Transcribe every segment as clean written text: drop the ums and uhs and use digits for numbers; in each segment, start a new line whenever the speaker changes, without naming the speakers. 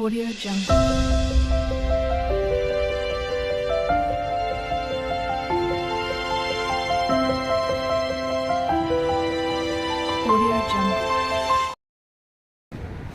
Audio Jungle. Audio Jungle.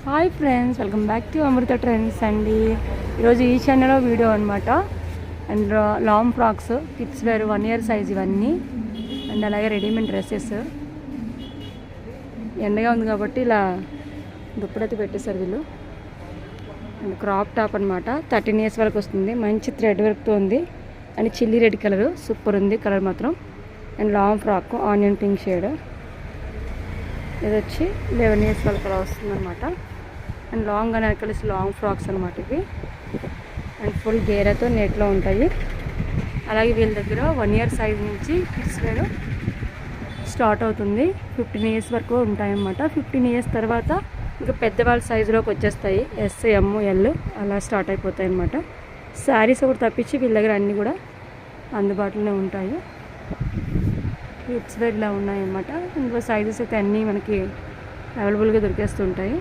Hi friends, welcome back to Amrutha trends అండి. ఈరోజు ఈ ఛానల్లో వీడియో అనమాట. And long frocks, kids wear 1 year size ఇవన్నీ. అండ్ అలాగే రెడీమేడ్ డ్రెస్సెస్. ఎండగా ఉంది కాబట్టి ఇలా దుప్పడైతే పెట్టేశారు వీళ్ళు. అండ్ క్రాప్ టాప్ అనమాట, 13 years వరకు వస్తుంది. మంచి థ్రెడ్ వర్క్తో ఉంది. And chilli red colour super ఉంది కలర్ మాత్రం. And long frock onion pink shade, ఇది వచ్చి 11 years వరకు అలా వస్తుంది అనమాట. అండ్ లాంగ్ అని కలిసి లాంగ్ ఫ్రాక్స్ అనమాట ఇవి. అండ్ ఫుల్ గేరాతో నెట్లో ఉంటాయి. అలాగే వీళ్ళ దగ్గర 1 year సైజ్ నుంచి కిడ్స్ వేర్ స్టార్ట్ అవుతుంది. 15 years వరకు ఉంటాయన్నమాట. 15 years తర్వాత ఇంకా పెద్దవాళ్ళ సైజులోకి వచ్చేస్తాయి. ఎస్, ఎమ్, ఎల్ అలా స్టార్ట్ అయిపోతాయి అన్నమాట. శారీస్ ఒకటి తప్పించి వీళ్ళ దగ్గర అన్నీ కూడా అందుబాటులోనే ఉంటాయి. కిడ్స్ వేర్ ఇలా ఉన్నాయన్నమాట. ఇంకో సైజెస్ అయితే అన్నీ మనకి అవైలబుల్గా దొరికేస్తుంటాయి.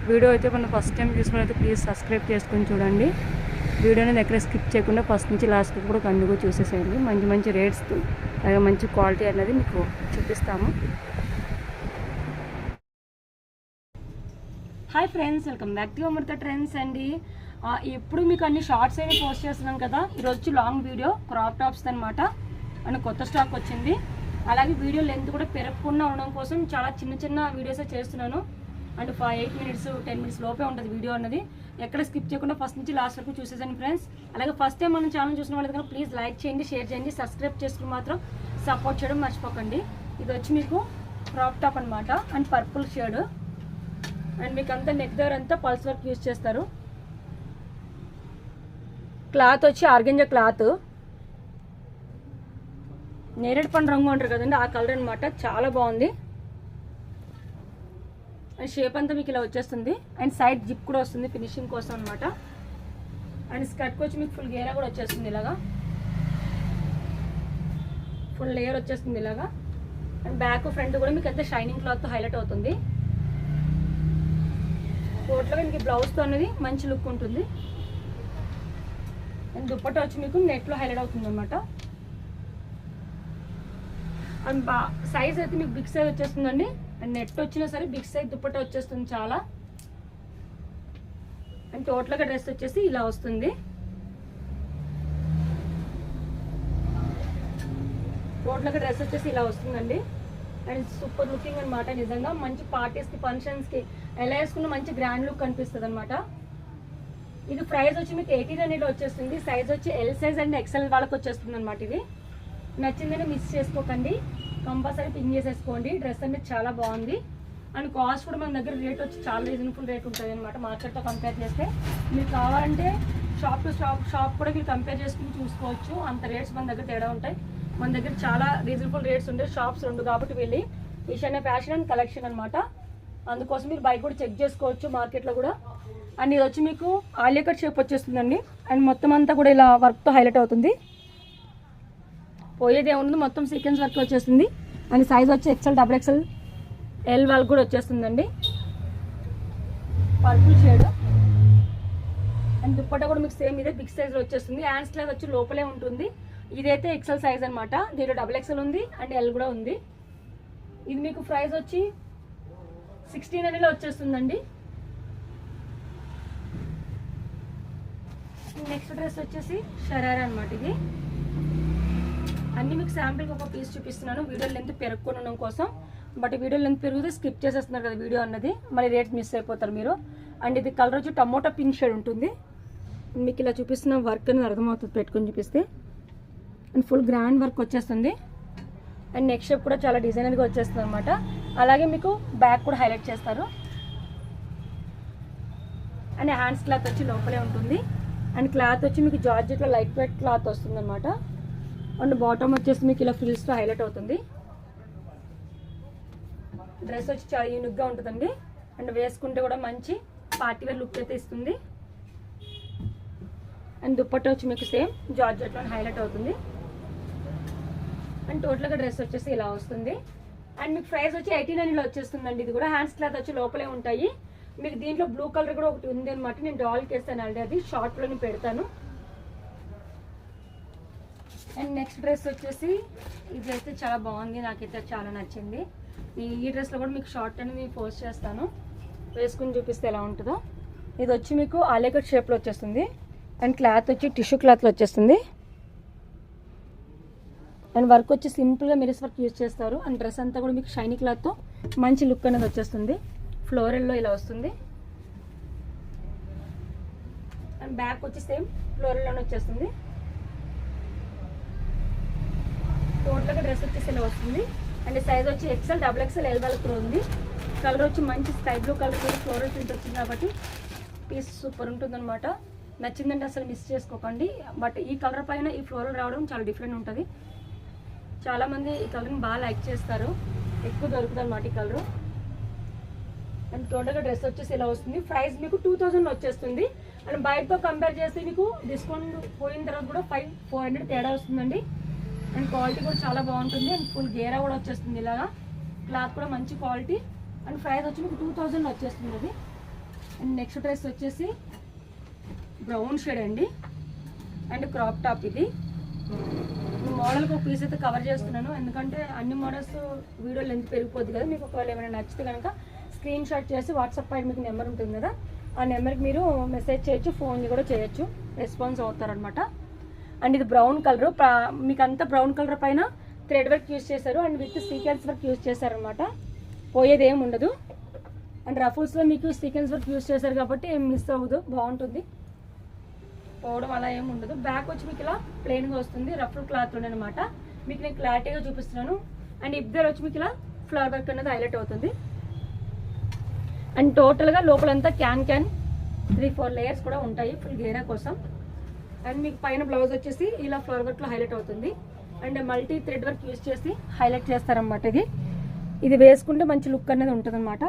వీడియో అయితే మనం ఫస్ట్ టైం చూసుకుని అయితే ప్లీజ్ సబ్స్క్రైబ్ చేసుకొని చూడండి. వీడియోని ఎక్కడ స్కిప్ చేయకుండా ఫస్ట్ నుంచి లాస్ట్ కూడా కంటిన్యూ చూసేసేయండి. మంచి మంచి రేట్స్ అలాగే మంచి క్వాలిటీ అనేది మీకు చూపిస్తాము. Hi friends, welcome back to Amrutha trends అండి. ఎప్పుడు మీకు అన్ని షార్ట్స్ అయినా పోస్ట్ చేస్తున్నాను కదా. ఈరోజు లాంగ్ వీడియో క్రాప్ టాప్స్ అనమాట. అండ్ కొత్త స్టాక్ వచ్చింది. అలాగే వీడియో లెంత్ కూడా పెరగకుండా ఉండడం కోసం చాలా చిన్న చిన్న వీడియోసే చేస్తున్నాను. అండ్ 8 minutes 10 minutes లోపే ఉంటుంది వీడియో అన్నది. ఎక్కడ స్కిప్ చేయకుండా ఫస్ట్ నుంచి లాస్ట్ వరకు చూసేసాను ఫ్రెండ్స్. అలాగే ఫస్ట్ టైం మన ఛానల్ చూసిన వాళ్ళకి ప్లీజ్ లైక్ చేయండి, షేర్ చేయండి, సబ్స్క్రైబ్ చేసుకుని మాత్రం సపోర్ట్ చేయడం మర్చిపోకండి. ఇది వచ్చి మీకు క్రాప్ టాప్ అనమాట. And purple shade. అండ్ మీకు అంతా నెక్ దగ్గర అంతా పల్స్ వర్క్ యూజ్ చేస్తారు. క్లాత్ వచ్చి ఆర్గెంజా క్లాత్, నేరేడు పండు రంగు అంటారు కదండి, ఆ కలర్ అనమాట. చాలా బాగుంది. అండ్ షేప్ అంతా మీకు ఇలా వచ్చేస్తుంది. అండ్ సైడ్ జిప్ కూడా వస్తుంది ఫినిషింగ్ కోసం అనమాట. అండ్ స్కర్ట్కి వచ్చి మీకు ఫుల్ గేరా కూడా వచ్చేస్తుంది ఇలాగా. ఫుల్ లేయర్ వచ్చేస్తుంది ఇలాగా. అండ్ బ్యాక్ ఫ్రంట్ కూడా మీకు అంతా షైనింగ్ క్లాత్తో హైలైట్ అవుతుంది. టోటల్గా మీకు బ్లౌజ్తో అనేది మంచి లుక్ ఉంటుంది. అండ్ దుప్పట్టా వచ్చి మీకు నెట్లో హైలైట్ అవుతుంది అనమాట. అండ్ సైజ్ అయితే మీకు బిగ్ సైజ్ వచ్చేస్తుందండి. అండ్ నెట్ వచ్చినా సరే బిగ్ సైజ్ దుప్పట్టా వచ్చేస్తుంది చాలా. అండ్ టోటల్గా డ్రెస్ వచ్చేసి ఇలా వస్తుంది. టోటల్గా డ్రెస్ వచ్చేసి ఇలా వస్తుందండి. అండ్ సూపర్ లుకింగ్ అనమాట. నిజంగా మంచి పార్టీస్కి, ఫంక్షన్స్కి ఎలా వేసుకున్న మంచి గ్రాండ్ లుక్ కనిపిస్తుంది అనమాట. ఇది ప్రైస్ వచ్చి మీకు 1800 వచ్చేస్తుంది. సైజ్ వచ్చి ఎల్ సైజ్ అండ్ ఎక్సెల్ వాళ్ళకి వచ్చేస్తుంది అనమాట. ఇది నచ్చిందని మిస్ చేసుకోకండి, కంపల్సరీ పిన్ చేసేసుకోండి. డ్రెస్ అనేది చాలా బాగుంది. అండ్ కాస్ట్ కూడా మన దగ్గర రేట్ వచ్చి చాలా రీజనబుల్ రేట్ ఉంటుంది అనమాట. మార్కెట్తో కంపేర్ చేస్తే మీరు కావాలంటే షాప్ టు షాప్ కూడా మీరు కంపేర్ చేసుకుని చూసుకోవచ్చు. అంత రేట్స్ మన దగ్గర తేడా ఉంటాయి. మన దగ్గర చాలా రీజనబుల్ రేట్స్ ఉంటాయి. షాప్స్ 2 కాబట్టి వెళ్ళి ఈశాన్య ఫ్యాషన్ అండ్ కలెక్షన్ అనమాట. అందుకోసం మీరు బైక్ కూడా చెక్ చేసుకోవచ్చు మార్కెట్లో కూడా. అండ్ ఇది వచ్చి మీకు ఆలియా కట్ షేప్ వచ్చేస్తుందండి. అండ్ మొత్తం అంతా కూడా ఇలా వర్క్తో హైలైట్ అవుతుంది. పోయేది ఏముంది, మొత్తం సీక్వెన్స్ వర్క్ వచ్చేస్తుంది. అండ్ సైజ్ వచ్చి ఎక్సెల్, XXL, ఎల్ వాళ్ళకి కూడా వచ్చేస్తుందండి. Purple shade. అండ్ దుప్పట్టా కూడా మీకు సేమ్ ఇదే బిగ్ సైజ్లో వచ్చేస్తుంది. హ్యాండ్స్ క్లాత్ వచ్చి లోపలే ఉంటుంది. ఇదైతే ఎక్సెల్ సైజ్ అనమాట. దీంట్లో XXL ఉంది అండ్ ఎల్ కూడా ఉంది. ఇది మీకు ప్రైస్ వచ్చి 1600 వచ్చేస్తుందండి. నెక్స్ట్ డ్రెస్ వచ్చేసి షరారా అనమాట. ఇది అన్ని మీకు శాంపిల్కి ఒక పీస్ చూపిస్తున్నాను వీడియో లెంత్ పెరగకుండా కోసం. బట్ వీడియో లెంత్ పెరిగితే స్కిప్ చేసేస్తున్నారు కదా వీడియో అన్నది, మళ్ళీ రేట్స్ మిస్ అయిపోతారు మీరు. అండ్ ఇది కలర్ వచ్చి టమోటా పింక్ షేడ్ ఉంటుంది. మీకు ఇలా చూపిస్తున్న వర్క్ అనేది అర్థమవుతుంది పెట్టుకొని చూపిస్తే. అండ్ ఫుల్ గ్రాండ్ వర్క్ వచ్చేస్తుంది. అండ్ నెక్ షేప్ కూడా చాలా డిజైనర్గా వచ్చేస్తుంది అనమాట. అలాగే మీకు బ్యాక్ కూడా హైలైట్ చేస్తారు. అండ్ హ్యాండ్స్ క్లాత్ వచ్చి లోపలే ఉంటుంది. అండ్ క్లాత్ వచ్చి మీకు జార్జెట్లో లైట్ వెయిట్ క్లాత్ వస్తుంది అనమాట. అండ్ బాటమ్ వచ్చేసి మీకు ఇలా ఫ్రిల్స్తో హైలైట్ అవుతుంది. డ్రెస్ వచ్చి చాలా యూనిక్గా ఉంటుందండి. అండ్ వేసుకుంటే కూడా మంచి పార్టీ వేర్ లుక్ అయితే ఇస్తుంది. అండ్ దుప్పట్టా వచ్చి మీకు సేమ్ జార్జెట్లో హైలైట్ అవుతుంది. అండ్ టోటల్గా డ్రెస్ వచ్చేసి ఇలా వస్తుంది. అండ్ మీకు ప్రైస్ వచ్చి 1800 వచ్చేస్తుందండి. ఇది కూడా హ్యాండ్స్ క్లాత్ వచ్చి లోపలే ఉంటాయి. మీకు దీంట్లో బ్లూ కలర్ కూడా ఒకటి ఉంది అనమాట. నేను డాల్కి వేస్తాను ఆల్రెడీ, అది షార్ట్లోనే పెడతాను. అండ్ నెక్స్ట్ డ్రెస్ వచ్చేసి ఇది అయితే చాలా బాగుంది, నాకైతే చాలా నచ్చింది. ఈ డ్రెస్లో కూడా మీకు షార్ట్ అనేది పోస్ట్ చేస్తాను, వేసుకుని చూపిస్తే ఎలా ఉంటుందో. ఇది వచ్చి మీకు ఆలేకట్ షేప్లో వచ్చేస్తుంది. అండ్ క్లాత్ వచ్చి టిష్యూ క్లాత్లో వచ్చేస్తుంది. అండ్ వర్క్ వచ్చి సింపుల్గా మిరర్స్ వర్క్ యూజ్ చేస్తారు. అండ్ డ్రెస్ అంతా కూడా మీకు షైనీ క్లాత్తో మంచి లుక్ అనేది వచ్చేస్తుంది. ఫ్లోరల్లో ఇలా వస్తుంది. అండ్ బ్యాక్ వచ్చి సేమ్ ఫ్లోరల్లోనే వచ్చేస్తుంది. టోటల్గా డ్రెస్ వచ్చేసి ఇలా వస్తుంది. అండ్ సైజ్ వచ్చి XL, XXL, L వరకు ఉంది. కలర్ వచ్చి మంచి sky blue colour floral print వచ్చింది కాబట్టి పీస్ సూపర్ ఉంటుందన్నమాట. నచ్చిందంటే అసలు మిస్ చేసుకోకండి. బట్ ఈ కలర్ పైన ఈ ఫ్లోరల్ రావడం చాలా డిఫరెంట్ ఉంటుంది. చాలామంది ఈ కలర్ని బాగా లైక్ చేస్తారు, ఎక్కువ దొరుకుతుంది అనమాట ఈ కలరు. అండ్ టోటల్గా డ్రెస్ వచ్చేసి ఇలా వస్తుంది. ప్రైస్ మీకు 2000 వచ్చేస్తుంది. అండ్ బయటతో కంపేర్ చేస్తే మీకు డిస్కౌంట్ పోయిన తర్వాత కూడా 400 తేడా వస్తుందండి. అండ్ క్వాలిటీ కూడా చాలా బాగుంటుంది. అండ్ ఫుల్ గేరా కూడా వచ్చేస్తుంది. ఇలాగా క్లాత్ కూడా మంచి క్వాలిటీ. అండ్ ప్రైస్ వచ్చి మీకు 2000 వచ్చేస్తుంది అది. అండ్ నెక్స్ట్ డ్రెస్ వచ్చేసి బ్రౌన్ షేడ్ అండి. And crop top. ఇది మోడల్కి ఒక పీస్ అయితే కవర్ చేస్తున్నాను, ఎందుకంటే అన్ని మోడల్స్ వీడియో లెంత్ పెరిగిపోద్ది కదా. మీకు ఒకవేళ ఏమైనా నచ్చితే కనుక స్క్రీన్ షాట్ చేసి వాట్సాప్ పైన మీకు నెంబర్ ఉంటుంది కదా, ఆ నెంబర్కి మీరు మెసేజ్ చేయొచ్చు, ఫోన్ కూడా చేయొచ్చు, రెస్పాన్స్ అవుతారనమాట. అండ్ ఇది బ్రౌన్ కలర్, మీకు అంతా బ్రౌన్ కలర్ పైన థ్రెడ్ వర్క్ యూజ్ చేశారు. And with sequence work use చేశారనమాట. పోయేది ఏమి ఉండదు. అండ్ రఫుల్స్లో మీకు సీక్వెన్స్ వర్క్ యూజ్ చేశారు కాబట్టి ఏం మిస్ అవ్వదు, బాగుంటుంది, పోవడం అలా ఏమి ఉండదు. బ్యాక్ వచ్చి మీకు ఇలా ప్లెయిన్గా వస్తుంది, రఫుల్ క్లాత్ అనమాట. మీకు నేను క్లారిటీగా చూపిస్తున్నాను. అండ్ ఇద్దరు వచ్చి మీకు ఇలా ఫ్లవర్ వర్క్ అనేది హైలైట్ అవుతుంది. అండ్ టోటల్గా లోపలంతా క్యాన్ 3-4 లేయర్స్ కూడా ఉంటాయి ఫుల్ గేరా కోసం. అండ్ మీకు పైన బ్లౌజ్ వచ్చేసి ఇలా ఫ్లవర్ వర్క్లో హైలైట్ అవుతుంది. And multi thread work use చేసి హైలైట్ చేస్తారనమాట. ఇది వేసుకుంటే మంచి లుక్ అనేది ఉంటుంది అనమాట.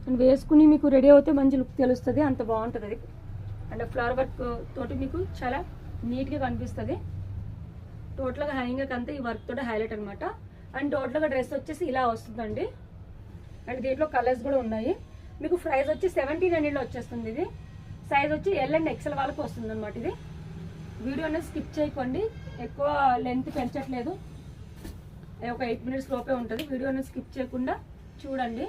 అండ్ వేసుకుని మీకు రెడీ అవుతే మంచి లుక్ తెలుస్తుంది, అంత బాగుంటుంది అది. అండ్ ఫ్లవర్ వర్క్ తోటి మీకు చాలా నీట్గా కనిపిస్తుంది. టోటల్గా హ్యాంగింగ్ అంతా ఈ వర్క్ తోటి హైలైట్ అనమాట. అండ్ టోటల్గా డ్రెస్ వచ్చేసి ఇలా వస్తుందండి. అండ్ దీంట్లో కలర్స్ కూడా ఉన్నాయి. మీకు ప్రైస్ వచ్చి 1700 వచ్చేస్తుంది. ఇది సైజ్ వచ్చి L and XL వాళ్ళకి వస్తుంది అనమాట. ఇది వీడియో అనేది స్కిప్ చేయకండి, ఎక్కువ లెంత్ పెంచట్లేదు, ఒక 8 minutes లోపే ఉంటుంది. వీడియో అనేది స్కిప్ చేయకుండా చూడండి.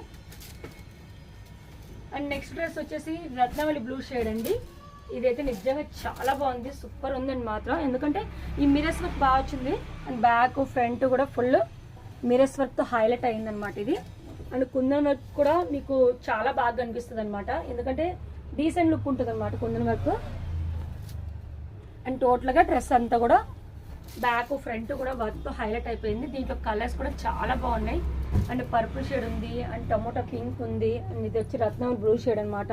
అండ్ నెక్స్ట్ డ్రెస్ వచ్చేసి రత్నవళి బ్లూ షేడ్ అండి. ఇదైతే నిజంగా చాలా బాగుంది, సూపర్ ఉందండి మాత్రం. ఎందుకంటే ఈ మిరర్స్ వర్క్ బాగా వచ్చింది. అండ్ బ్యాక్ ఫ్రంట్ కూడా ఫుల్ మిరర్స్ వర్క్తో హైలైట్ అయిందనమాట ఇది. అండ్ కుందన్ వర్క్ కూడా మీకు చాలా బాగా కనిపిస్తుంది అనమాట, ఎందుకంటే డీసెంట్ లుక్ ఉంటుంది అనమాట కుందన్ వర్క్. అండ్ టోటల్గా డ్రెస్ అంతా కూడా బ్యాక్ ఫ్రంట్ కూడా వర్క్తో హైలైట్ అయిపోయింది. దీంట్లో కలర్స్ కూడా చాలా బాగున్నాయి. అండ్ పర్పుల్ షేడ్ ఉంది, అండ్ టమోటా పింక్ ఉంది, అండ్ ఇది వచ్చి రత్నం బ్లూ షేడ్ అనమాట.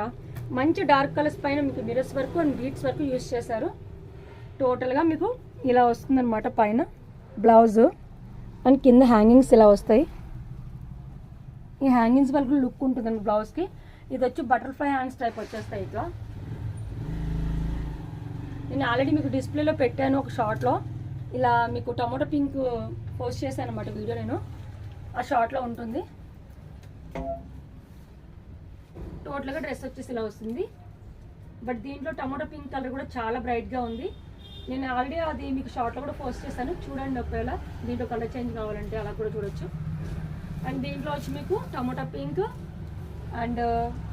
మంచి డార్క్ కలర్స్ పైన మీకు mirrors work and beads work use చేశారు. టోటల్గా మీకు ఇలా వస్తుంది అనమాట పైన బ్లౌజ్. అండ్ కింద హ్యాంగింగ్స్ ఇలా వస్తాయి. ఈ హ్యాంగింగ్స్ వరకు లుక్ ఉంటుందండి బ్లౌజ్కి. ఇది వచ్చి బటర్ఫ్లై హ్యాండ్స్ టైప్ వచ్చేస్తాయి ఇట్లా. నేను ఆల్రెడీ మీకు డిస్ప్లేలో పెట్టాను ఒక షార్ట్లో, ఇలా మీకు టమోటా పింక్ పోస్ట్ చేశాను అనమాట వీడియో, నేను ఆ షార్ట్లో ఉంటుంది. టోటల్గా డ్రెస్ వచ్చేసి ఇలా వస్తుంది. బట్ దీంట్లో టమోటా పింక్ కలర్ కూడా చాలా బ్రైట్గా ఉంది. నేను ఆల్రెడీ అది మీకు షార్ట్లో కూడా పోస్ట్ చేశాను, చూడండి ఒకవేళ దీంట్లో కలర్ చేంజ్ కావాలంటే అలా కూడా చూడొచ్చు. అండ్ దీంట్లో వచ్చి మీకు tomato pink and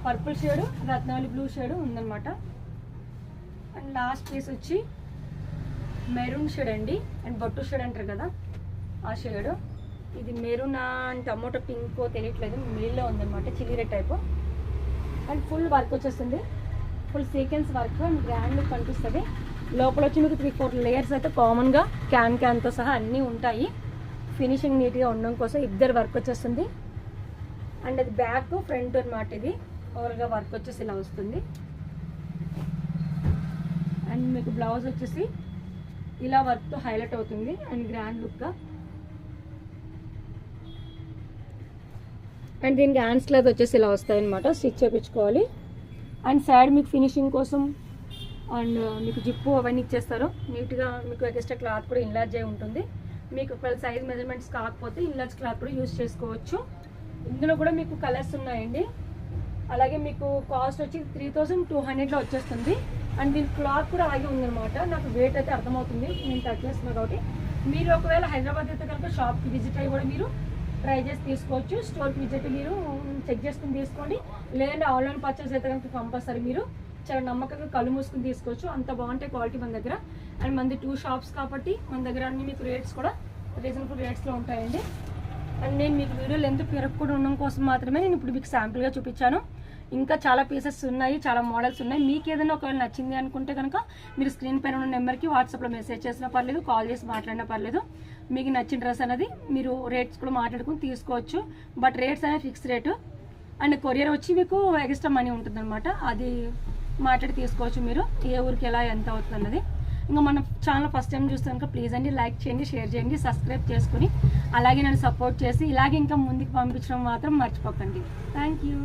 purple shade, Ratnavali blue shade ఉందన్నమాట. అండ్ లాస్ట్ పీస్ వచ్చి మెరూన్ షేడ్ అండి, అండ్ బొట్టు షేడ్ అంటారు కదా ఆ షేడ్. ఇది మెరూన్ అండ్ టమోటా పింక్ తెలియట్లేదు, మిడిల్లో ఉందన్నమాట, chilli red type. And full work వచ్చేస్తుంది, full sequence work and grand look కనిపిస్తుంది. లోపల వచ్చి మీకు 3-4 లేయర్స్ అయితే కామన్గా క్యాన్తో సహా అన్నీ ఉంటాయి. ఫినిషింగ్ నీట్గా ఉండడం కోసం ఇద్దరు వర్క్ వచ్చేస్తుంది. అండ్ అది బ్యాక్ ఫ్రంట్ అనమాట. ఇది ఓవర్గా వర్క్ వచ్చేసి ఇలా వస్తుంది. అండ్ మీకు బ్లౌజ్ వచ్చేసి ఇలా వర్క్తో హైలైట్ అవుతుంది అండ్ గ్రాండ్ లుక్గా. అండ్ దీనికి హ్యాండ్స్ క్లాత్ వచ్చేసి ఇలా వస్తాయి అనమాట, స్టిచ్ చేయించుకోవాలి. అండ్ సైడ్ మీకు ఫినిషింగ్ కోసం అండ్ మీకు జిప్పు అవన్నీ ఇచ్చేస్తారు నీట్గా. మీకు ఎక్స్ట్రా క్లాత్ కూడా ఇన్లార్జ్ అయి ఉంటుంది. మీకు ఒకవేళ సైజ్ మెజర్మెంట్స్ కాకపోతే ఇన్లెట్స్ క్లాత్ కూడా యూజ్ చేసుకోవచ్చు. ఇందులో కూడా మీకు కలర్స్ ఉన్నాయండి. అలాగే మీకు కాస్ట్ వచ్చి 3200లో వచ్చేస్తుంది. అండ్ దీని క్లాత్ కూడా అలాగే ఉందన్నమాట. నాకు వెయిట్ అయితే అర్థమవుతుంది, నేను టచ్ చేస్తున్నాను కాబట్టి. మీరు ఒకవేళ హైదరాబాద్ అయితే కనుక షాప్కి విజిట్ అయ్యి కూడా మీరు ట్రై చేసి తీసుకోవచ్చు. స్టోర్కి విజిట్ మీరు చెక్ చేసుకుని తీసుకోండి. లేదంటే ఆన్లైన్ పర్చేస్ అయితే కనుక కంపల్సరీ మీరు చాలా నమ్మకంగా కళ్ళు మూసుకుని తీసుకోవచ్చు. అంత బాగుంటాయి క్వాలిటీ మన దగ్గర. అండ్ మనది 2 షాప్స్ కాబట్టి మన దగ్గర అన్ని మీకు రేట్స్ కూడా రీజనబుల్ రేట్స్లో ఉంటాయండి. అండ్ నేను మీకు వీడియో లెంత్ పెరగకుండా ఉండడం కోసం మాత్రమే నేను ఇప్పుడు మీకు శాంపుల్గా చూపించాను. ఇంకా చాలా పీసెస్ ఉన్నాయి, చాలా మోడల్స్ ఉన్నాయి. మీకు ఏదైనా ఒకవేళ నచ్చింది అనుకుంటే కనుక మీరు స్క్రీన్ పైన ఉన్న నెంబర్కి వాట్సాప్లో మెసేజ్ చేసినా పర్లేదు, కాల్ చేసి మాట్లాడినా పర్లేదు. మీకు నచ్చిన డ్రెస్ అనేది మీరు రేట్స్ కూడా మాట్లాడుకుని తీసుకోవచ్చు. బట్ రేట్స్ అనేది ఫిక్స్ రేటు. అండ్ కొరియర్ వచ్చి మీకు ఎక్స్ట్రా మనీ ఉంటుంది అనమాట. అది మాట్లాడి తీసుకోవచ్చు మీరు, ఏ ఊరికి ఎలా ఎంత అవుతుంది అన్నది. ఇంకా మన ఛానల్ ఫస్ట్ టైం చూస్తే కనుక ప్లీజ్ అండి లైక్ చేయండి, షేర్ చేయండి, సబ్స్క్రైబ్ చేసుకుని అలాగే నన్ను సపోర్ట్ చేసి ఇలాగే ఇంకా ముందుకు పంపించడం మాత్రం మర్చిపోకండి. Thank you.